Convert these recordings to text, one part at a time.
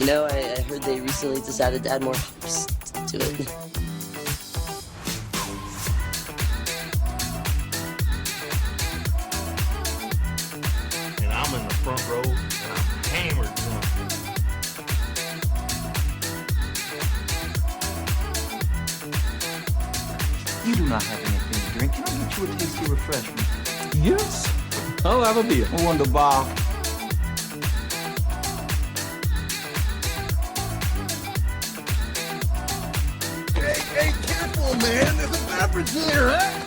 You know, I heard they recently decided to add more hops to it. And I'm in the front row, and I'm hammered drunk. You do not have anything to drink. Can I get you a tasty refreshment? Yes, I'll have a beer. Wunderbar. Hey, careful, man. There's a beverage here, huh?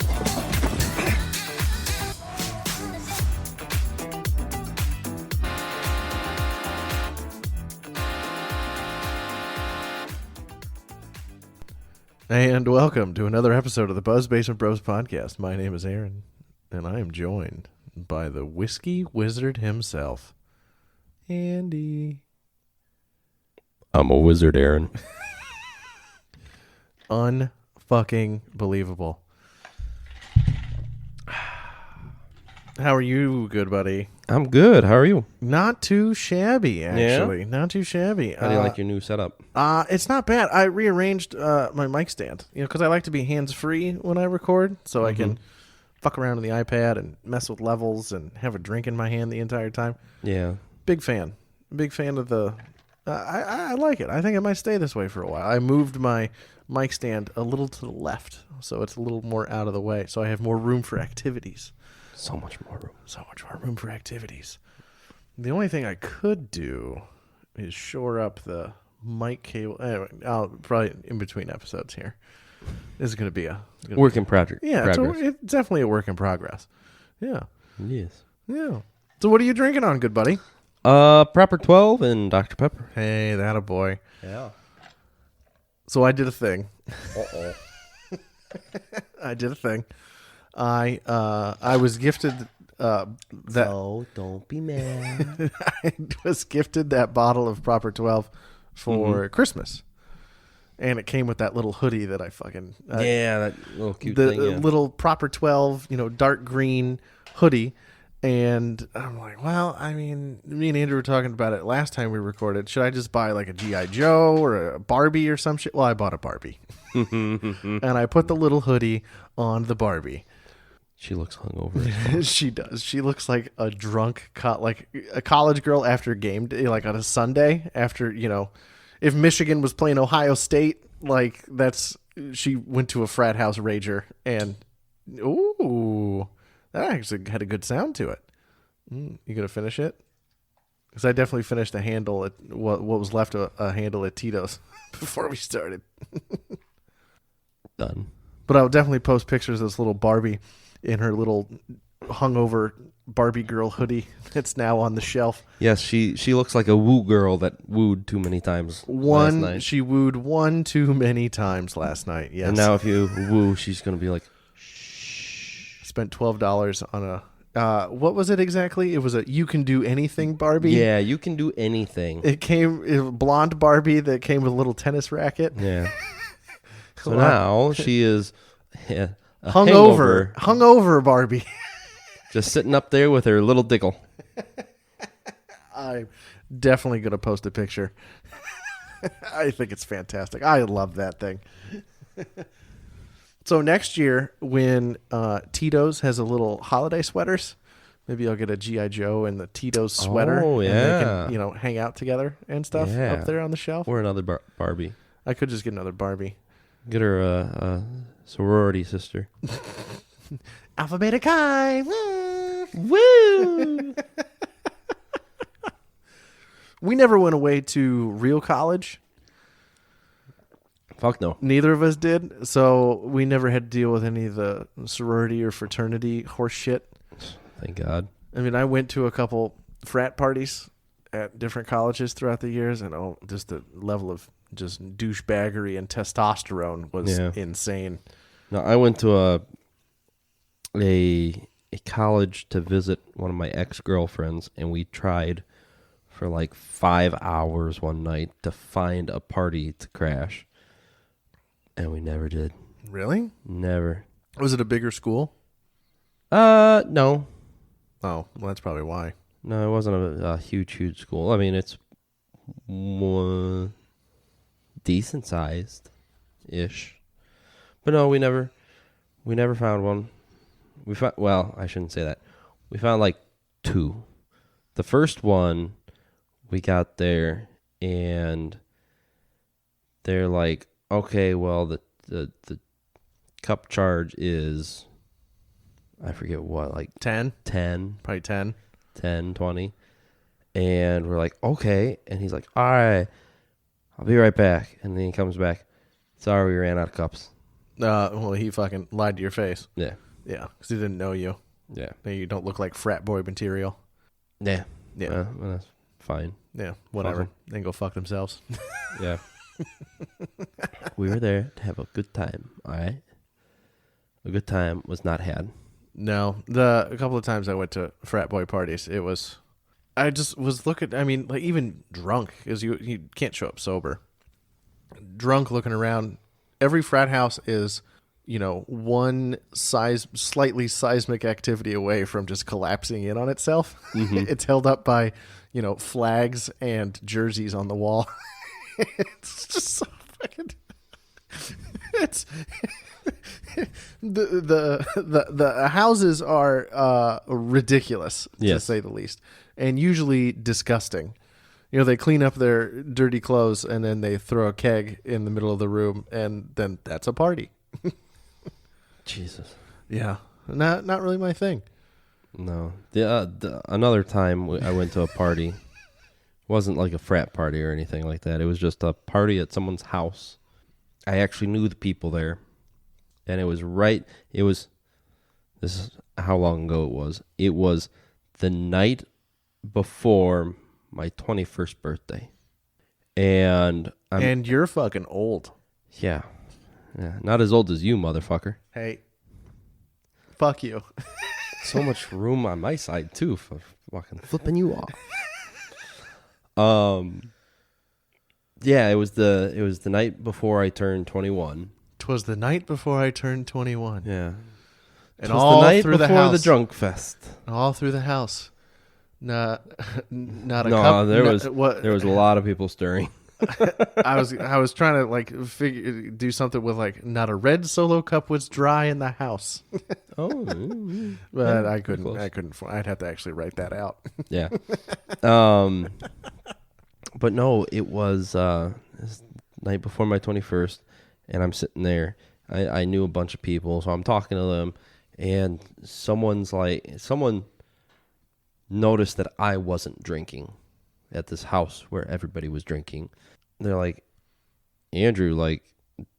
And welcome to another episode of the Buzz Basement Bros podcast. My name is Aaron, and I am joined by the whiskey wizard himself, Andy. I'm a wizard, Aaron. Unfucking believable. How are you, good buddy? I'm good. How are you? Not too shabby, actually. Not too shabby. How do you like your new setup? It's not bad. I rearranged my mic stand, because I like to be hands-free when I record, so I can fuck around on the iPad and mess with levels and have a drink in my hand the entire time. Yeah. Big fan of the... I like it. I think I might stay this way for a while. I moved my mic stand a little to the left, so it's a little more out of the way, so I have more room for activities. So much more room. So much more room for activities. The only thing I could do is shore up the mic cable. Anyway, I'll probably in between episodes here. This is going to be a Work in project. Yeah, progress. it's definitely a work in progress. Yeah, Yes. yeah. So what are you drinking on, good buddy? Proper 12 and Dr. Pepper. Hey, that a boy. Yeah. So I did a thing. Uh-oh. I did a thing. I was gifted that. So don't be mad. I was gifted that bottle of Proper 12 for Christmas, and it came with that little hoodie that I fucking Yeah, that little cute the thing. Yeah. little Proper 12, dark green hoodie. And I'm like, well, I mean, me and Andrew were talking about it last time we recorded. Should I just buy like a G.I. Joe or a Barbie or some shit? Well, I bought a Barbie. And I put the little hoodie on the Barbie. She looks hungover. She does. She looks like a drunk, like a college girl after game day, like on a Sunday after, if Michigan was playing Ohio State, like she went to a frat house rager and, ooh, that actually had a good sound to it. You going to finish it? Because I definitely finished a handle at what was left of a handle at Tito's before we started. Done. But I'll definitely post pictures of this little Barbie in her little hungover Barbie girl hoodie that's now on the shelf. Yes, she looks like a woo girl that wooed too many times last night. She wooed one too many times last night, yes. And now if you woo, she's going to be like, spent $12 on a... what was it exactly? It was a You Can Do Anything Barbie. yeah, you can do anything. It was a blonde Barbie that came with a little tennis racket. Yeah. So now she is a hungover Barbie. just sitting up there with her little diggle. I'm definitely going to post a picture. I think it's fantastic. I love that thing. So next year, when Tito's has a little holiday sweaters, maybe I'll get a G.I. Joe and the Tito's sweater. Oh, yeah. And they can, hang out together and stuff up there on the shelf. Or another Barbie. I could just get another Barbie. Get her a sorority sister. Alpha Beta Chi. Woo! Woo! We never went away to real college. Fuck no. Neither of us did. So we never had to deal with any of the sorority or fraternity horse shit. Thank God. I mean, I went to a couple frat parties at different colleges throughout the years, and just the level of just douchebaggery and testosterone was insane. No, I went to a college to visit one of my ex-girlfriends, and we tried for like 5 hours one night to find a party to crash, and we never did. Really? Never. Was it a bigger school? No. Oh, well, that's probably why. No, it wasn't a huge school. I mean, it's decent sized ish. But no, we never found one. I shouldn't say that. We found like 2. The first one we got there and they're like, okay, well the cup charge is, I forget what, like 10? 10, Probably 10. 10, 20. And we're like, okay. And he's like, all right, I'll be right back. And then he comes back. Sorry, we ran out of cups. Well, he fucking lied to your face. Yeah. Yeah, because he didn't know you. Yeah. You don't look like frat boy material. Yeah. Yeah. Well, that's fine. Yeah, whatever. Fuck 'em. They can go fuck themselves. Yeah. We were there to have a good time, all right? A good time was not had. No, a couple of times I went to frat boy parties, I just was looking, I mean, like even drunk, because you can't show up sober. Drunk looking around, every frat house is, one slightly seismic activity away from just collapsing in on itself. Mm-hmm. It's held up by, flags and jerseys on the wall. It's just so fucking. It's the houses are ridiculous, to Yes. say the least, and usually disgusting. They clean up their dirty clothes and then they throw a keg in the middle of the room, and then that's a party. Jesus. Yeah, not really my thing. No. Another time I went to a party. Wasn't like a frat party or anything like that. It was just a party at someone's house. I actually knew the people there. And this is how long ago it was. It was the night before my 21st birthday. And you're fucking old. Yeah. Not as old as you, motherfucker. Hey, fuck you. So much room on my side too for fucking flipping you off. Yeah, it was the night before I turned 21. 'Twas the night before I turned 21. Yeah. And 'Twas all the night through the before house. the drunk fest. All through the house. Not a No, cup. there was a lot of people stirring. I was trying to like do something with like not a red Solo cup was dry in the house. Oh, But yeah, I couldn't. close. I'd have to actually write that out. yeah. But no, it was this night before my 21st, and I'm sitting there. I knew a bunch of people, so I'm talking to them, and someone noticed that I wasn't drinking at this house where everybody was drinking. They're like, Andrew, like,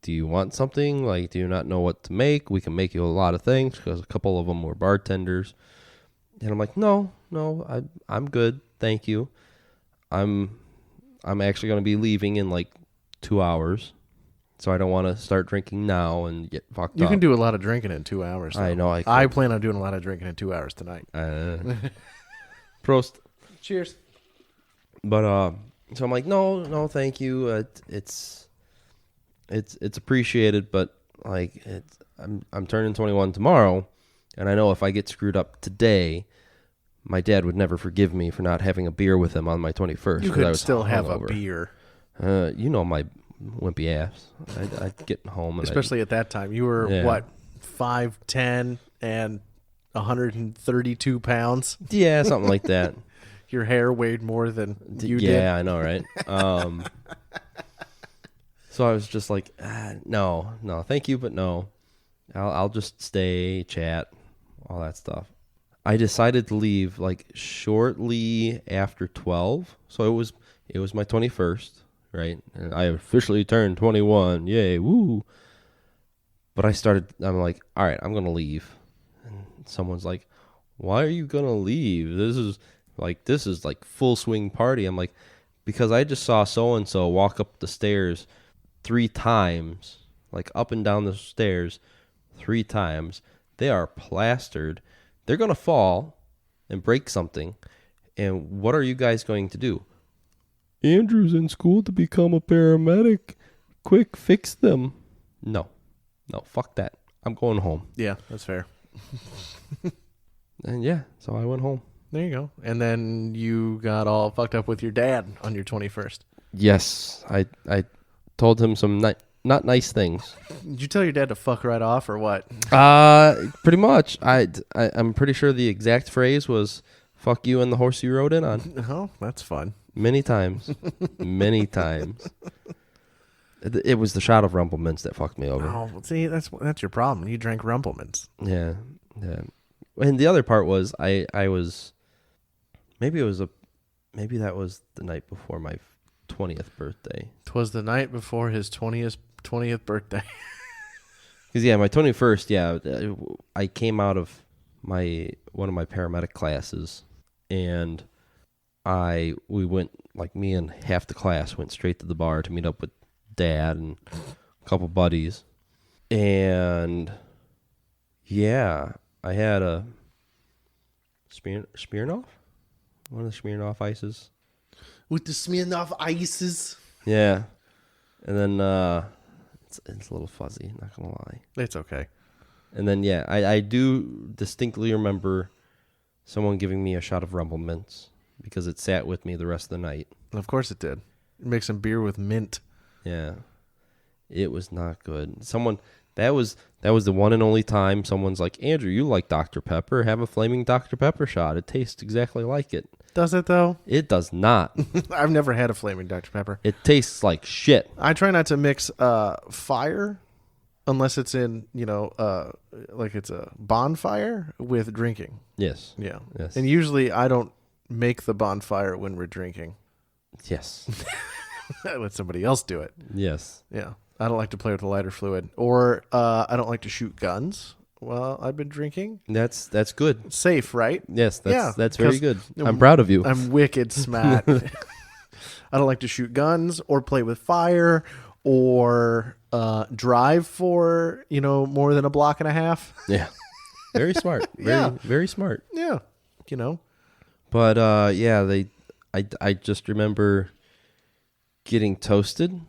do you want something? Like, do you not know what to make? We can make you a lot of things, because a couple of them were bartenders. And I'm like, no, I'm good, thank you. I'm actually going to be leaving in like 2 hours, so I don't want to start drinking now and get fucked up. You can do a lot of drinking in 2 hours. Though. I know I can. I plan on doing a lot of drinking in 2 hours tonight. Prost. Cheers. But so I'm like, no, thank you. It's appreciated, but like I'm turning 21 tomorrow, and I know if I get screwed up today, my dad would never forgive me for not having a beer with him on my 21st. You could still have a beer. You know my wimpy ass. I'd get home, and Especially at that time. You were, what, 5'10" and 132 pounds? Yeah, something like that. Your hair weighed more than you did. Yeah, I know, right? So I was just like, no, thank you, but no. I'll just stay, chat, all that stuff. I decided to leave like shortly after 12. So it was my 21st, right? And I officially turned 21. Yay, woo. But I'm like, all right, I'm going to leave. And someone's like, why are you going to leave? This is like full swing party. I'm like, because I just saw so-and-so walk up the stairs 3 times, like up and down the stairs 3 times. They are plastered. They're going to fall and break something. And what are you guys going to do? Andrew's in school to become a paramedic. Quick, fix them. No, fuck that. I'm going home. Yeah, that's fair. And yeah, so I went home. There you go. And then you got all fucked up with your dad on your 21st. Yes, I told him some not nice things. Did you tell your dad to fuck right off or what? Pretty much. I'm pretty sure the exact phrase was "fuck you" and the horse you rode in on. Oh, that's fun. Many times, many times. It was the shot of Rumple Mints that fucked me over. Oh, see, that's your problem. You drank Rumplemans. Yeah. And the other part was I was maybe that was the night before my 20th birthday. 'Twas the night before his 20th birthday. Because my 21st, I came out of one of my paramedic classes, and we went, like, me and half the class went straight to the bar to meet up with Dad and a couple buddies, and I had a Smirnoff, one of the Smirnoff ices. With the Smirnoff ices. Yeah, and then it's a little fuzzy, not gonna lie. It's okay. And then I do distinctly remember someone giving me a shot of Rumble Mints because it sat with me the rest of the night. Of course it did. Make some beer with mint. Yeah, it was not good. That was the one and only time someone's like, Andrew, you like Dr. Pepper? Have a flaming Dr. Pepper shot. It tastes exactly like it. Does it though? It does not. I've never had a flaming Dr. Pepper. It tastes like shit. I try not to mix fire unless it's in, like it's a bonfire with drinking. Yes. Yeah. Yes. And usually I don't make the bonfire when we're drinking. Yes. I let somebody else do it. Yes. Yeah. I don't like to play with the lighter fluid. Or I don't like to shoot guns while I've been drinking. That's good. It's safe, right? Yes, that's very good. 'cause I'm proud of you. I'm wicked smart. I don't like to shoot guns or play with fire or drive for, more than a block and a half. Yeah. Very smart. Very smart. Yeah. But I just remember getting toasted,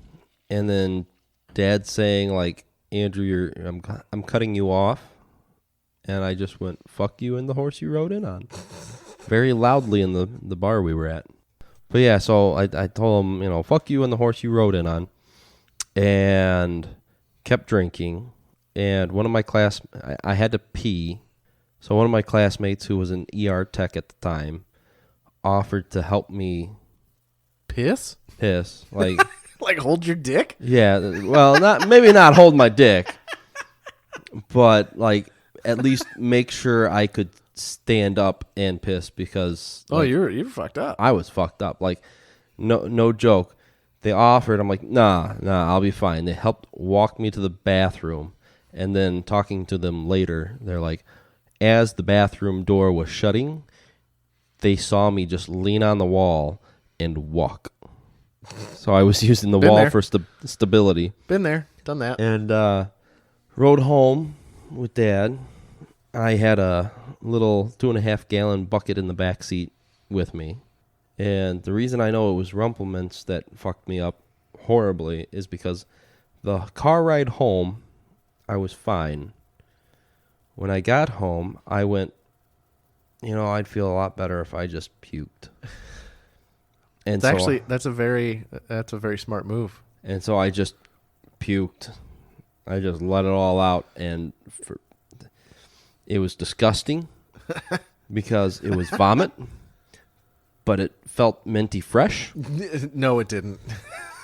and then Dad saying, like, Andrew, I'm cutting you off, and I just went, fuck you and the horse you rode in on, very loudly in the bar we were at. But yeah, so I told him, fuck you and the horse you rode in on, and kept drinking. And one of my I had to pee, so one of my classmates who was an ER tech at the time offered to help me Piss? like Like hold your dick? yeah, well, maybe not hold my dick, but like at least make sure I could stand up and piss, because you're fucked up. I was fucked up. Like no joke. They offered, I'm like, nah, I'll be fine. They helped walk me to the bathroom, and then talking to them later, they're like, as the bathroom door was shutting, they saw me just lean on the wall and walk. So I was using the wall there. for stability. Been there, done that. And rode home with Dad. I had a little 2.5 gallon bucket in the back seat with me. And the reason I know it was Rumplemints that fucked me up horribly is because the car ride home, I was fine. When I got home, I went, I'd feel a lot better if I just puked. And That's a very smart move. And so I just puked. I just let it all out, and it was disgusting because it was vomit, but it felt minty fresh. No, it didn't.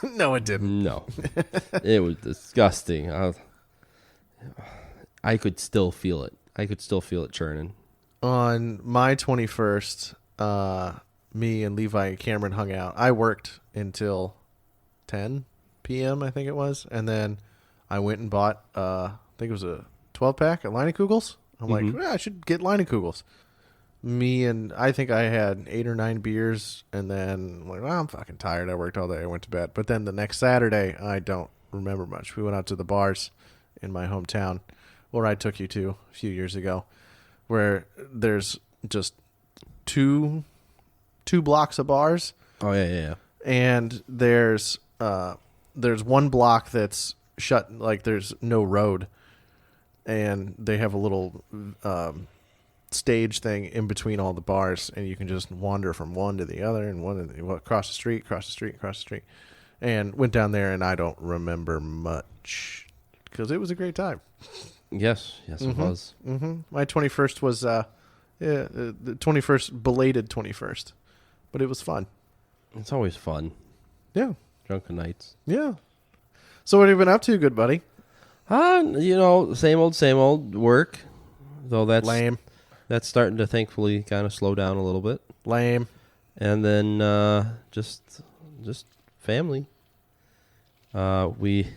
No, it didn't. No, it was disgusting. I could still feel it. I could still feel it churning. On my 21st, me and Levi and Cameron hung out. I worked until 10 p.m., I think it was. And then I went and bought, I think it was a 12-pack at Leinekugels. I'm like, I should get Leinekugels. I think I had 8 or 9 beers. And then I'm like, I'm fucking tired. I worked all day. I went to bed. But then the next Saturday, I don't remember much. We went out to the bars in my hometown, where I took you to a few years ago, where there's just two blocks of bars. Oh yeah. And there's one block that's shut, like there's no road, and they have a little stage thing in between all the bars, and you can just wander from one to the other and across the street, and went down there, and I don't remember much because it was a great time. Yes, it was. Mm-hmm. My 21st was the 21st belated 21st, but it was fun. It's always fun. Yeah, Drunken nights. yeah. So what have you been up to, good buddy? Same old work. Though that's Lame. That's starting to thankfully kind of slow down a little bit. Lame. And then just family. We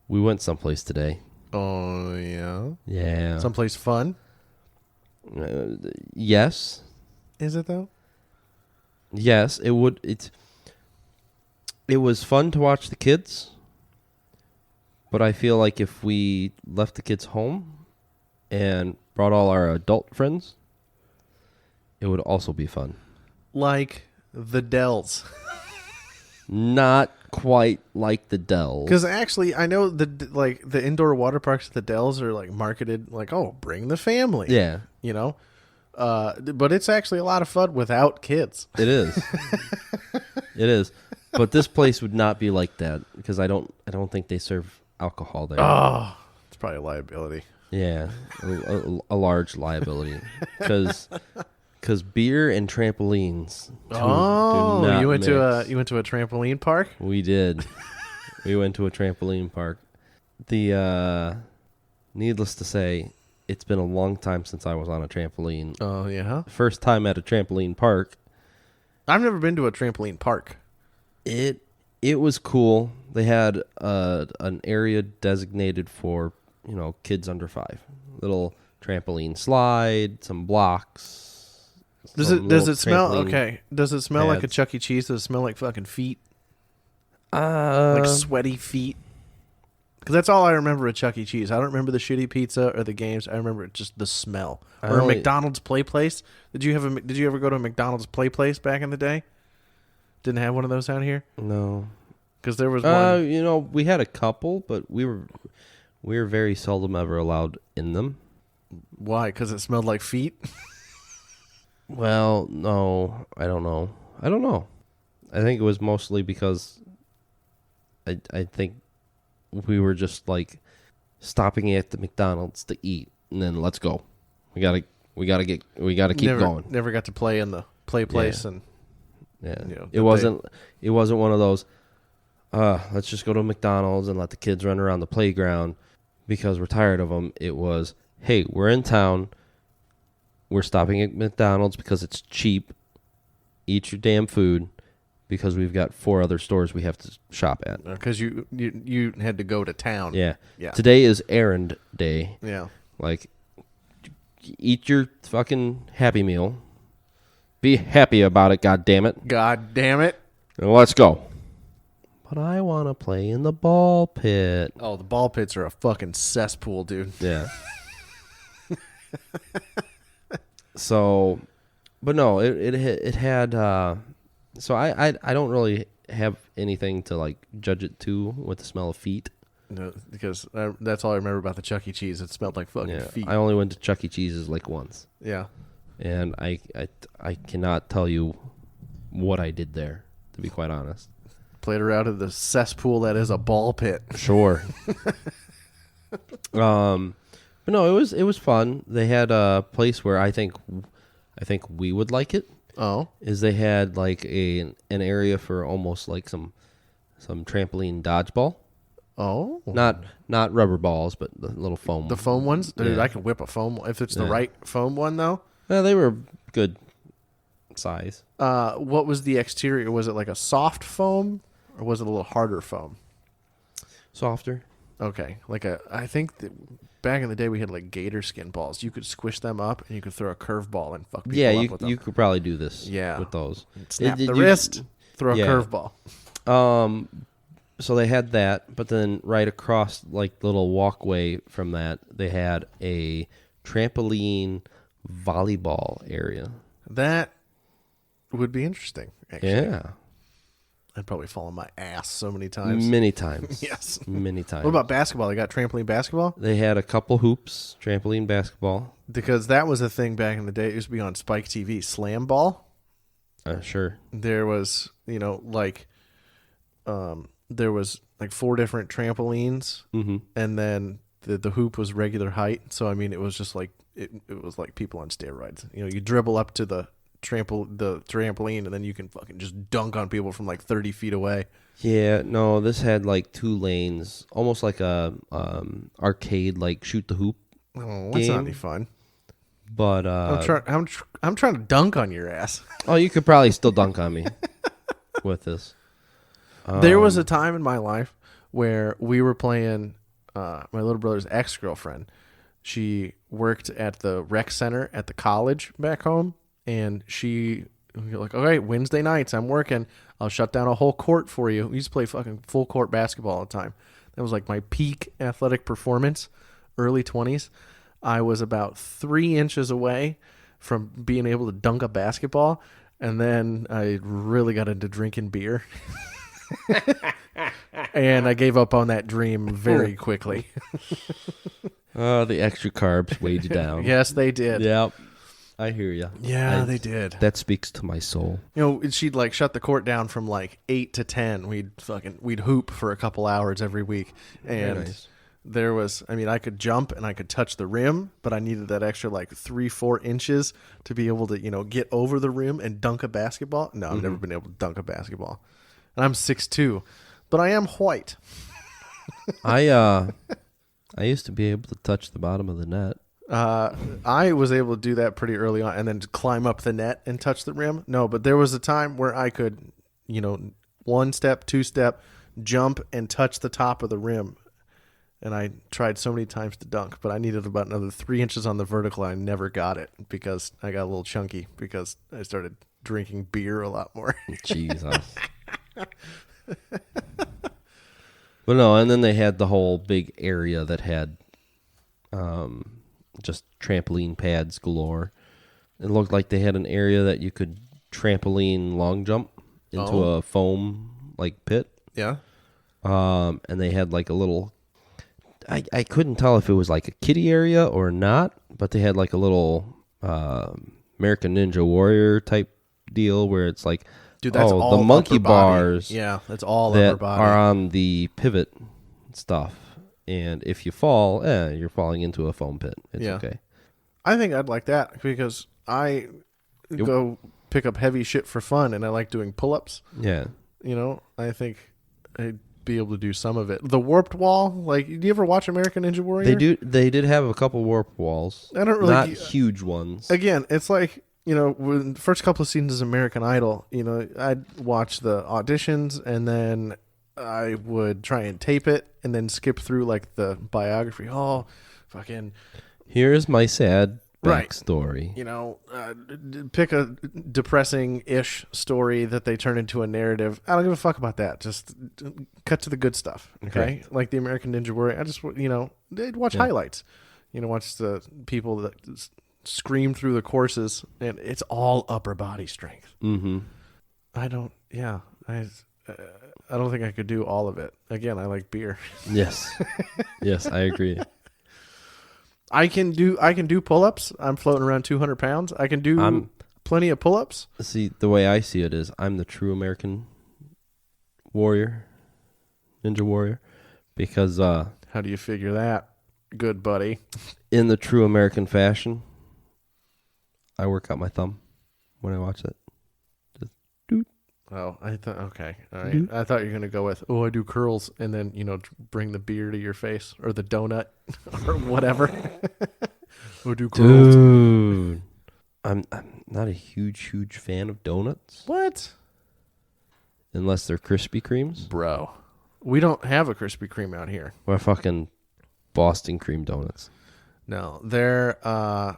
went someplace today. Oh yeah. Yeah. Someplace fun. Yes. Is it though? Yes, it would. It was fun to watch the kids, but I feel like if we left the kids home and brought all our adult friends, it would also be fun. Like the Dells. Not quite like the Dells. Because actually, I know the indoor water parks at the Dells are like marketed like, oh, bring the family. Yeah, but it's actually a lot of fun without kids. it is. It is. But this place would not be like that because I don't think they serve alcohol there. Oh, it's probably a liability. Yeah, a large liability because beer and trampolines. Do not you went mix. to a trampoline park? We did. We went to a trampoline park. Needless to say, it's been a long time since I was on a trampoline. Oh yeah. First time at a trampoline park. I've never been to a trampoline park. It was cool. They had an area designated for kids under 5. Little trampoline slide, some blocks. Does it smell okay? Does it smell like a pads. Chuck E. Cheese? Does it smell like fucking feet? Like sweaty feet? Because that's all I remember at Chuck E. Cheese. I don't remember the shitty pizza or the games. I remember just the smell. Or a McDonald's play place. Did you ever go to a McDonald's play place back in the day? Didn't have one of those down here? No. Because there was one. We had a couple, but we were very seldom ever allowed in them. Why? Because it smelled like feet? Well, no, I don't know. I think it was mostly because I think we were just like stopping at the McDonald's to eat and then let's go. We gotta keep going. Never got to play in the play place and it wasn't one of those let's just go to McDonald's and let the kids run around the playground because we're tired of them. It was, hey, we're in town. We're stopping at McDonald's because it's cheap. Eat your damn food because we've got 4 other stores we have to shop at. Because you had to go to town. Yeah. Yeah. Today is errand day. Yeah. Like, eat your fucking Happy Meal. Be happy about it, God damn it. God damn it. And let's go. But I want to play in the ball pit. Oh, the ball pits are a fucking cesspool, dude. Yeah. So, but no, it had. So I don't really have anything to like judge it to with the smell of feet. No, because that's all I remember about the Chuck E. Cheese. It smelled like fucking feet. I only went to Chuck E. Cheese's like once. Yeah. And I cannot tell you what I did there, to be quite honest. Played around in the cesspool that is a ball pit. Sure. But no, it was fun. They had a place where I think we would like it. Oh. Is they had like an area for almost like some trampoline dodgeball. Oh. Not rubber balls, but the little foam. The foam ones? Dude, Yeah. I can whip a foam if it's the right foam one though. Yeah, they were good size. What was the exterior? Was it like a soft foam or was it a little harder foam? Softer. Okay. I think that back in the day we had like gator skin balls. You could squish them up and you could throw a curveball and fuck people up with them. You could probably do this Yeah. with those. Snap the wrist, throw a curveball. So they had that, but then right across like the little walkway from that, they had a trampoline volleyball area. That would be interesting, actually. Yeah. I'd probably fall on my ass so many times. Many times. Yes. Many times. What about basketball? They got trampoline basketball? They had a couple hoops, trampoline basketball. Because that was a thing back in the day. It used to be on Spike TV. Slam ball. Sure. There was, there was like 4 different trampolines, and then the hoop was regular height. So I mean, it was just like it was like people on steroids. You dribble up to the trampoline, and then you can fucking just dunk on people from like 30 feet away. Yeah, no, this had like 2 lanes, almost like a arcade, like shoot the hoop. Oh, that's not any fun. But I'm trying to dunk on your ass. Oh, you could probably still dunk on me with this. There was a time in my life where we were playing. My little brother's ex-girlfriend. She worked at the rec center at the college back home, and we were like, "Okay, Wednesday nights I'm working. I'll shut down a whole court for you." We used to play fucking full court basketball all the time. That was like my peak athletic performance, early 20s. I was about 3 inches away from being able to dunk a basketball, and then I really got into drinking beer. And I gave up on that dream very quickly. The extra carbs weighed you down. Yes, they did. Yep. I hear you. Yeah, they did. That speaks to my soul. She'd like shut the court down from like 8 to 10. We'd hoop for a couple hours every week. And Very nice. there was, I could jump and I could touch the rim, but I needed that extra like 3-4 inches to be able to, get over the rim and dunk a basketball. No, I've never been able to dunk a basketball. And I'm 6'2", but I am white. I used to be able to touch the bottom of the net. I was able to do that pretty early on and then climb up the net and touch the rim. No, but there was a time where I could, 1 step, 2 step, jump and touch the top of the rim. And I tried so many times to dunk, but I needed about another 3 inches on the vertical. I never got it because I got a little chunky because I started drinking beer a lot more. Jesus. But no, and then they had the whole big area that had just trampoline pads galore. It looked like they had an area that you could trampoline long jump into a foam like pit. Yeah. And they had like a little I couldn't tell if it was like a kiddie area or not, but they had like a little American Ninja Warrior type deal where it's like, dude, that's all the monkey upper body. bars. Yeah, that's all that upper body. are on the pivot stuff. And if you fall, you're falling into a foam pit. It's okay. I think I'd like that because I go pick up heavy shit for fun, and I like doing pull-ups. Yeah. I think I'd be able to do some of it. The warped wall, like, do you ever watch American Ninja Warrior? They did have a couple warp walls. I don't really not huge ones. Again, it's like, when the first couple of seasons of American Idol, I'd watch the auditions and then I would try and tape it and then skip through like the biography. Oh, fucking. Here's my sad Right. backstory. Pick a depressing-ish story that they turn into a narrative. I don't give a fuck about that. Just cut to the good stuff, okay? Right. Like the American Ninja Warrior. I just, they'd watch highlights. Watch the people that scream through the courses, and it's all upper body strength. Mm-hmm. I don't think I could do all of it. Again, I like beer. Yes. Yes, I agree. I can do pull-ups. I'm floating around 200 pounds. I can do plenty of pull-ups. See, the way I see it is I'm the true American warrior, Ninja Warrior, because How do you figure that, good buddy? in the true American fashion, I work out my thumb when I watch it. Just doot. Oh, I thought, okay. All right. I thought you were going to go with, I do curls, and then, bring the beer to your face, or the donut, or whatever. Do curls. Dude. I'm not a huge fan of donuts. What? Unless they're Krispy Kremes. Bro. We don't have a Krispy Kreme out here. Or fucking Boston cream donuts. No. They're,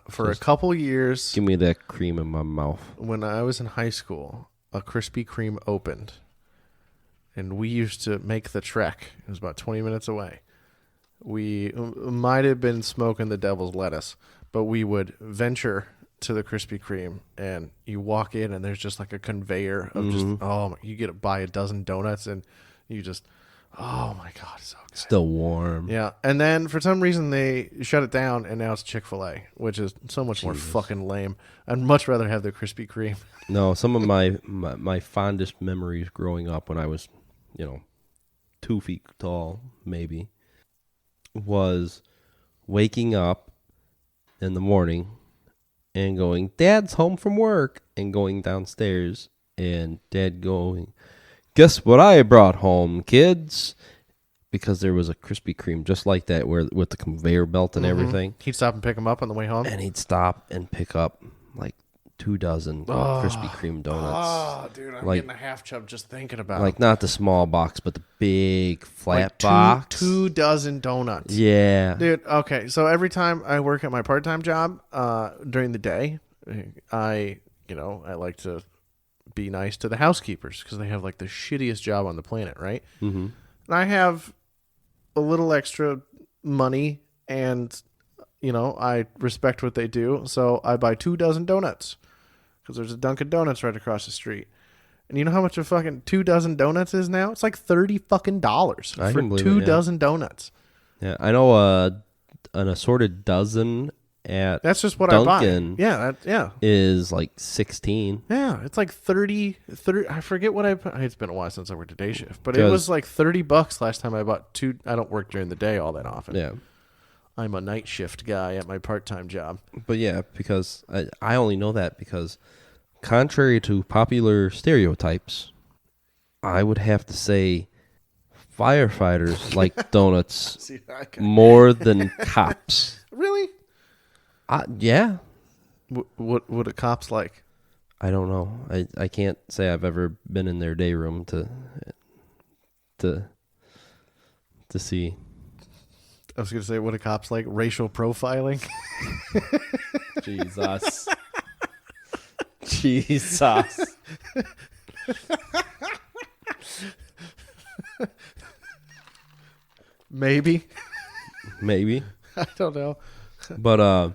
for a couple years, Give me that cream in my mouth. when I was in high school, a Krispy Kreme opened, and we used to make the trek. It was about 20 minutes away. We might have been smoking the devil's lettuce, but we would venture to the Krispy Kreme, and you walk in, and there's just like a conveyor of just you get to buy a dozen donuts, and you just oh my god, so good. Still warm. Yeah, and then for some reason they shut it down, and now it's Chick-fil-A, which is so much more fucking lame. I'd much rather have the Krispy Kreme. No, some of my fondest memories growing up when I was, 2 feet tall, maybe, was waking up in the morning and going, Dad's home from work, and going downstairs, and Dad going, guess what I brought home, kids? Because there was a Krispy Kreme just like that, where with the conveyor belt and everything. He'd stop and pick them up on the way home. And he'd stop and pick up like 2 dozen Krispy Kreme donuts. Oh, dude, I'm getting a half chub just thinking about Like it. not the small box, but the big flat Like box. 2 dozen donuts. Yeah. Dude, okay, so every time I work at my part-time job during the day, I like to be nice to the housekeepers because they have like the shittiest job on the planet, right? Mm-hmm. And I have a little extra money, and I respect what they do, so I buy 2 dozen donuts because there's a Dunkin' Donuts right across the street. And you know how much a fucking 2 dozen donuts is now? It's like $30 fucking for 2 dozen donuts. Yeah, I know an assorted dozen at That's just what Dunkin' I buy. Yeah, is like 16. Yeah, it's like 30 I forget what it's been a while since I worked a day shift, but it was like $30 last time I bought 2. I don't work during the day all that often. Yeah. I'm a night shift guy at my part-time job. But yeah, because I only know that because contrary to popular stereotypes, I would have to say firefighters like donuts See, more than cops. Really? Yeah. What a cops like? I don't know. I can't say I've ever been in their day room to see. I was going to say, what a cops like? Racial profiling? Jesus. Jesus. Maybe. Maybe. I don't know. But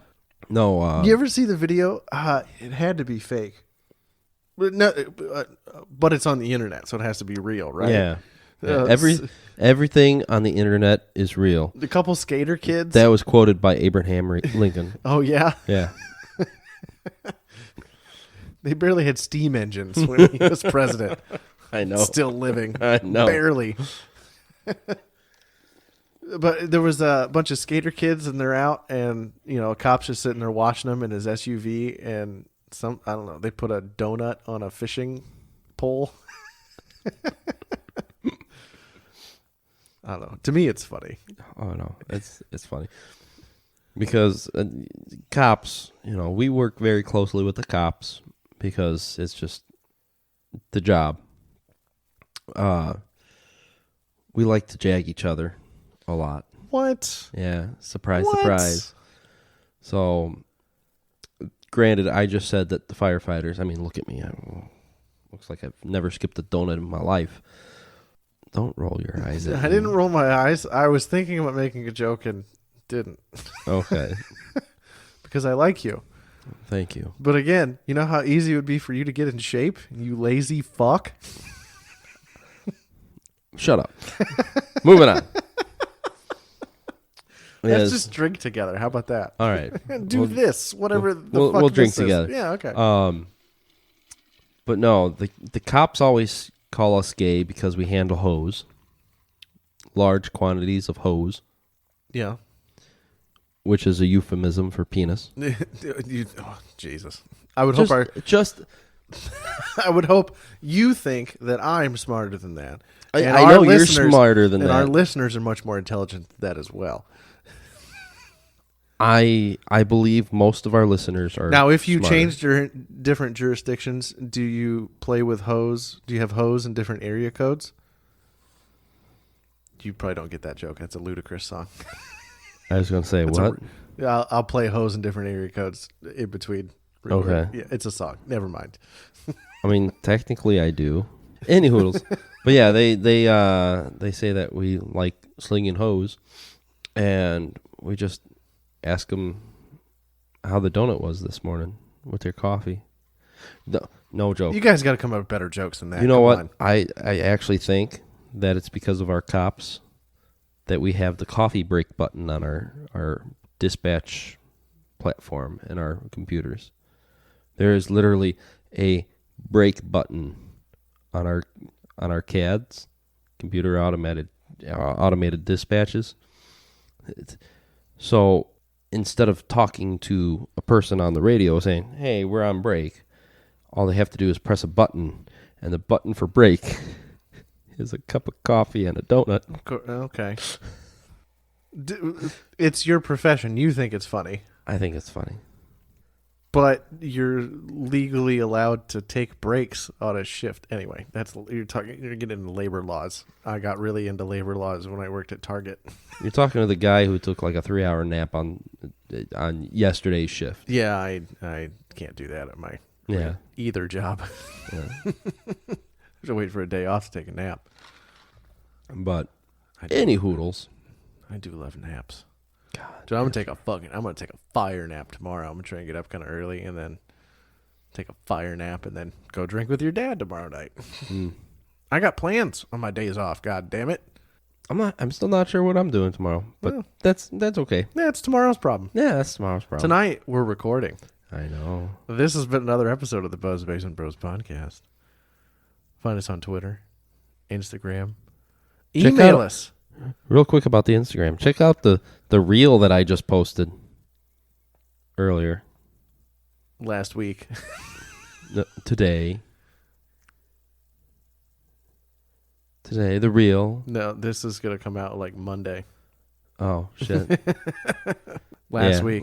no. You ever see the video? It had to be fake. But no, but it's on the internet, so it has to be real, right? Yeah. Everything on the internet is real. The couple skater kids. That was quoted by Abraham Lincoln. Oh yeah. Yeah. They barely had steam engines when he was president. I know. Still living. I know. Barely. But there was a bunch of skater kids, and they're out, and a cop's just sitting there watching them in his SUV, and I don't know, they put a donut on a fishing pole. I don't know. To me, it's funny. Oh no, it's funny because cops. We work very closely with the cops because it's just the job. We like to jag each other a lot. What? Yeah, surprise, What? surprise. So, granted, I just said that the firefighters. I mean, look at me. Looks like I've never skipped a donut in my life. Don't roll your eyes at I me. didn't roll my eyes. I was thinking about making a joke and didn't. Okay. Because I like you. Thank you. But again, you know how easy it would be for you to get in shape? You lazy fuck. Shut up. Moving on. Let's Yes. just drink together. How about that? All right. Do this, whatever the fuck we'll drink this is. together. Yeah, okay. But no, the cops always call us gay because we handle hose, large quantities of hose, Yeah. which is a euphemism for penis. Jesus. I would hope I would hope you think that I'm smarter than that. I And know our you're listeners- smarter than and that. our listeners are much more intelligent than that as well. I believe most of our listeners are. Now, if you smarter. changed your different jurisdictions, do you play with hose? Do you have hose in different area codes? You probably don't get that joke. That's a ludicrous song. I was going to say, what? I'll play hose in different area codes in between. Okay. Yeah, it's a song. Never mind. I mean, technically I do. Any hoodles. But yeah, they say that we like slinging hose, and we just ask them how the donut was this morning. with their coffee. No joke. You guys got to come up with better jokes than that. You know Come what? on. I actually think that it's because of our cops that we have the coffee break button on our dispatch platform and our computers. There is literally a break button on our CADs, computer automated dispatches. So instead of talking to a person on the radio saying, "Hey, we're on break," all they have to do is press a button, and the button for break is a cup of coffee and a donut. Okay. It's your profession. You think it's funny. I think it's funny. But you're legally allowed to take breaks on a shift. Anyway, you're getting into labor laws. I got really into labor laws when I worked at Target. You're talking to the guy who took like a 3-hour nap on yesterday's shift. Yeah, I can't do that at my either job. Yeah. I have to wait for a day off to take a nap. But any hoodles. I do love naps. God, Dude, I'm gonna take a fire nap tomorrow. I'm gonna try and get up kind of early and then take a fire nap and then go drink with your dad tomorrow night. I got plans on my days off. God damn it! I'm still not sure what I'm doing tomorrow, but that's okay. Yeah, it's tomorrow's problem. Yeah, that's tomorrow's problem. Tonight we're recording. I know. This has been another episode of the Buzz Basement Bros podcast. Find us on Twitter, Instagram, email us. Real quick about the Instagram. Check out the reel that I just posted earlier. Last week. Today, the reel. No, this is going to come out like Monday. Oh, shit. Last week.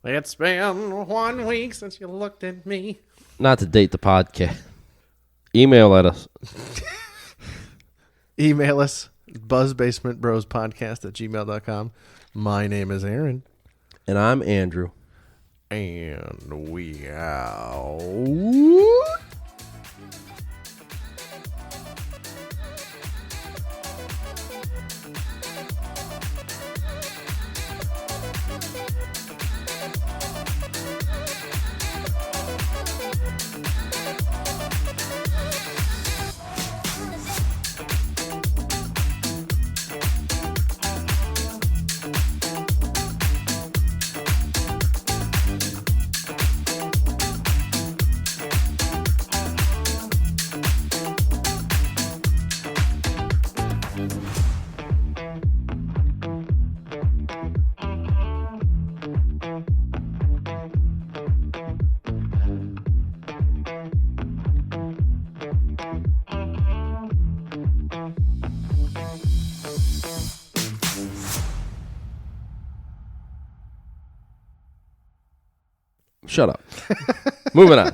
It's been 1 week since you looked at me. Not to date the podcast. Email at us. Email us, buzzbasementbrospodcast@gmail.com. My name is Aaron. And I'm Andrew. And we out. Shut up. Moving on.